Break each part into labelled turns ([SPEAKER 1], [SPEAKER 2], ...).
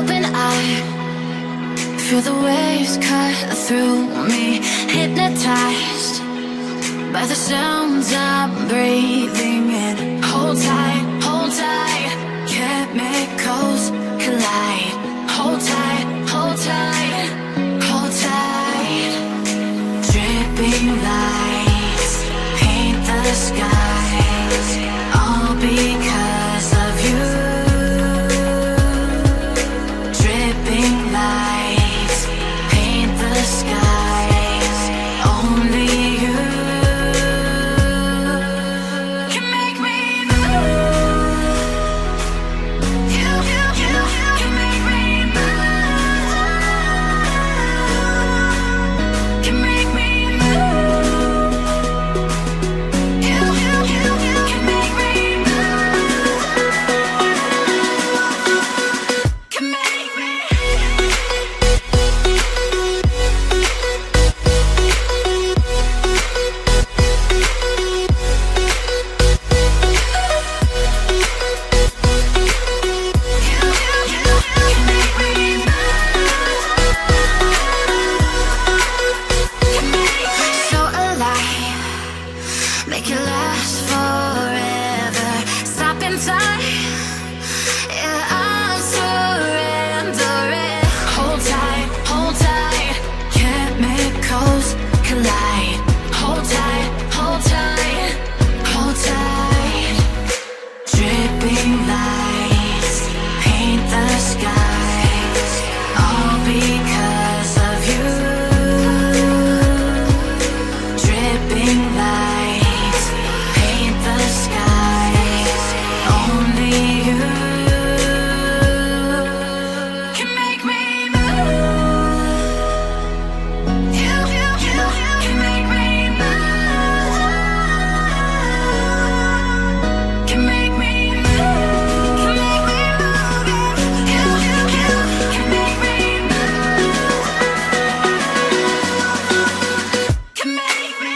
[SPEAKER 1] Open eye, feel the waves cut through me. Hypnotized by the sounds I'm breathing in. Hold tight, hold tight, chemicals collide. Hold tight, hold tight, hold tight. Dripping lights paint the skies, all because of you. Dripping lights paint the skies, only you can make me move. You can make me move. Can make me move. You can make me move. Can make me. So alive, make it last forever. Stop in time, yeah, I'm surrendering. Hold tight, chemicals collide. Hold tight, hold tight, hold tight. Dripping lights paint the skies, all because of you. Dripping lights paint the skies, only you can make me move. You can make me move. Can make me move. Can make me move. You can make me move. Can make me.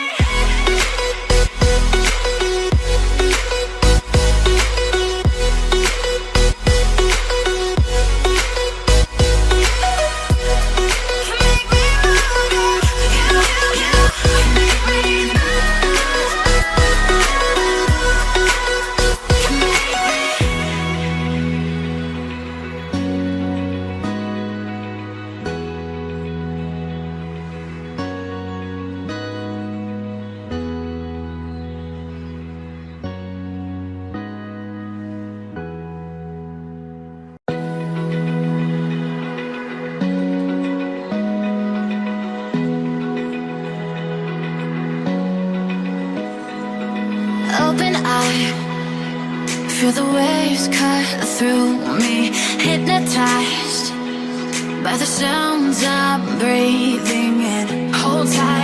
[SPEAKER 1] Open eye, feel the waves cut through me. Hypnotized by the sounds I'm breathing in. Hold tight.